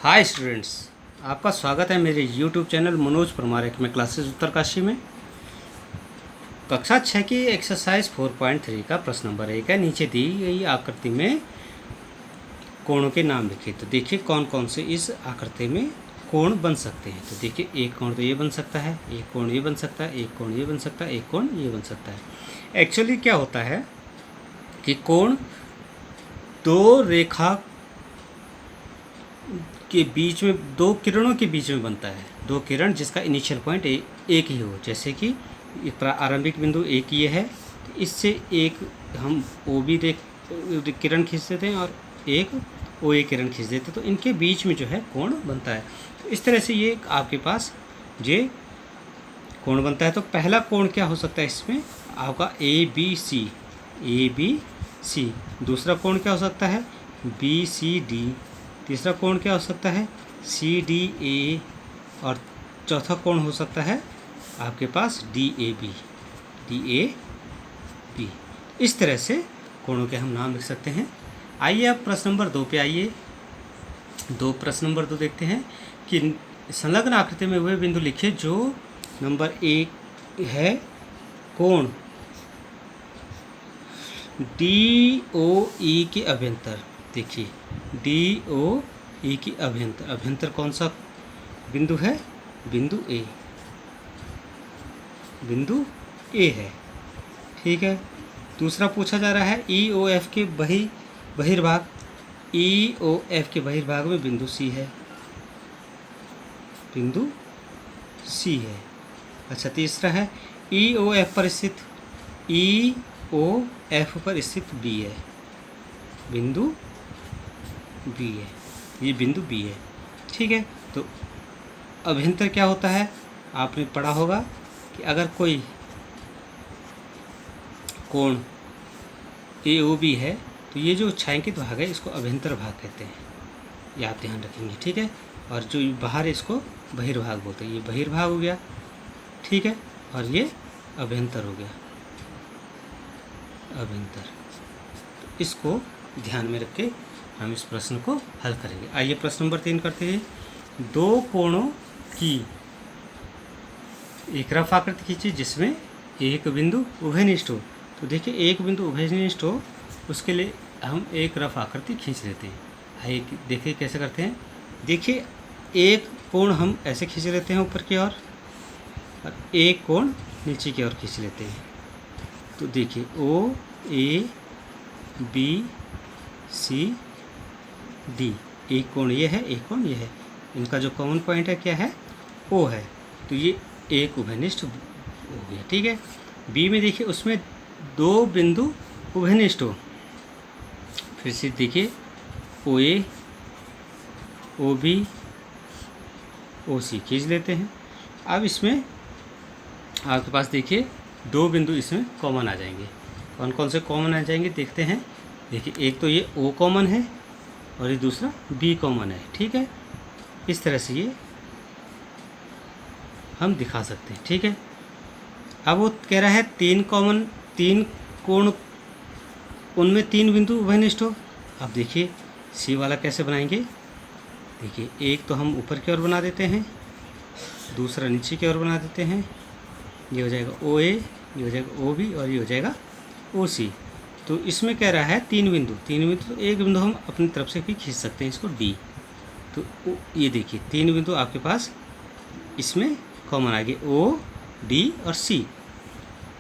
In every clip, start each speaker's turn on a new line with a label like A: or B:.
A: Hi students, आपका स्वागत है मेरे YouTube चैनल मनोज परमार में क्लासेस उत्तरकाशी में। कक्षा 6 की एक्सरसाइज 4.3 का प्रश्न नंबर 1 है। नीचे दी गई आकृति में कोणों के नाम लिखिए। तो देखिए कौन कौन से इस आकृति में कोण बन सकते हैं। तो देखिए एक कोण तो ये बन सकता है, एक कोण ये बन सकता है, एक कोण ये बन सकता है, एक कोण ये बन सकता है। एक्चुअली क्या होता है कि कोण दो रेखा के बीच में, दो किरणों के बीच में बनता है। दो किरण जिसका इनिशियल पॉइंट एक ही हो, जैसे कि आरंभिक बिंदु एक ये है, तो इससे एक हम ओ बी किरण खींच देते हैं और एक ओ ए किरण खींच देते हैं, तो इनके बीच में जो है कोण बनता है। तो इस तरह से ये आपके पास ये कोण बनता है। तो पहला कोण क्या हो सकता है इसमें आपका ए बी सी। दूसरा कोण क्या हो सकता है बी सी डी। तीसरा कोण क्या हो सकता है सी डी ए। और चौथा कोण हो सकता है आपके पास डी ए बी। इस तरह से कोणों के हम नाम लिख सकते हैं। आइए अब प्रश्न नंबर 2 पे आइए। प्रश्न नंबर 2 देखते हैं कि संलग्न आकृति में वह बिंदु लिखे जो नंबर 1 है कोण डी ओ ई के अभ्यंतर। देखिए डी ओ ई की अभ्यंतर कौन सा बिंदु है, बिंदु ए है। ठीक है। दूसरा पूछा जा रहा है ई ओ एफ के बहिर्भाग में बिंदु सी है। अच्छा, तीसरा है ई ओ एफ पर स्थित बी है, बिंदु बी है, ये बिंदु बी है। ठीक है। तो अभ्यंतर क्या होता है, आपने पढ़ा होगा कि अगर कोई कोण ए ओ बी है तो ये जो छायांकित भाग है इसको अभ्यंतर भाग कहते हैं, ये आप ध्यान रखेंगे। ठीक है। और जो बाहर है इसको बहिर्भाग बोलते हैं। ये बहिर्भाग हो गया, ठीक है, और ये अभ्यंतर हो गया, अभ्यंतर। तो इसको ध्यान में रख के हम इस प्रश्न को हल करेंगे। आइए प्रश्न नंबर 3 करते हैं। दो कोणों की एक रफ आकृति खींचिए जिसमें एक बिंदु उभयनिष्ठ हो। तो देखिए एक बिंदु उभयनिष्ठ हो, उसके लिए हम एक रफ आकृति खींच लेते हैं। आइए देखिए कैसे करते हैं। देखिए एक कोण हम ऐसे खींच लेते हैं ऊपर की ओर, और एक कोण नीचे की ओर खींच लेते हैं। तो देखिए ओ ए बी सी डी, एक कोण ये है, एक कोण ये है, इनका जो कॉमन पॉइंट है क्या है, ओ है। तो ये एक उभयनिष्ठ हो गया। ठीक है। बी में देखिए उसमें दो बिंदु उभयनिष्ठ हो। फिर से देखिए ओ ए ओ बी ओ सी खींच लेते हैं। अब इसमें आपके पास देखिए दो बिंदु इसमें कॉमन आ जाएंगे। कौन कौन से कॉमन आ जाएंगे देखते हैं। देखिए एक तो ये ओ कॉमन है और ये दूसरा बी कॉमन है। ठीक है। इस तरह से ये हम दिखा सकते हैं। ठीक है। अब वो कह रहा है तीन कोण, उनमें तीन बिंदु उभयनिष्ठ हो। अब देखिए सी वाला कैसे बनाएंगे। देखिए एक तो हम ऊपर की ओर बना देते हैं, दूसरा नीचे की ओर बना देते हैं। ये हो जाएगा ओ ए, ये हो जाएगा ओ बी, और ये हो जाएगा ओ सी। तो इसमें कह रहा है तीन बिंदु, तो एक बिंदु हम अपनी तरफ से भी खींच सकते हैं, इसको डी। तो ये देखिए तीन बिंदु आपके पास इसमें कॉमन आ गए, ओ डी और सी।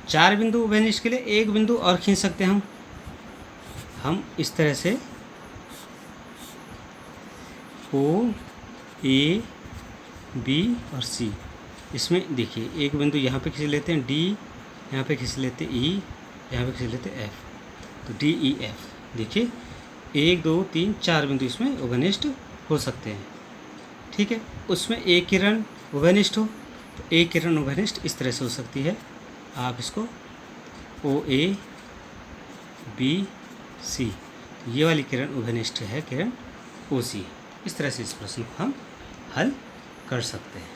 A: चार बिंदु उभयनिष्ठ के लिए एक बिंदु और खींच सकते हैं हम इस तरह से ओ ए बी और सी। इसमें देखिए एक बिंदु यहाँ पे खींच लेते हैं डी, यहाँ पे खींच लेते हैं ई, यहाँ पे खींच लेते हैं एफ। तो डी ई एफ, देखिए 1 2 3 4 बिंदु इसमें उभयनिष्ठ हो सकते हैं। ठीक है। उसमें एक किरण उभयनिष्ठ हो, तो एक किरण उभयनिष्ठ इस तरह से हो सकती है। आप इसको ओ ए बी सी, ये वाली किरण उभयनिष्ठ है, किरण ओ सी। इस तरह से इस प्रश्न को हम हल कर सकते हैं।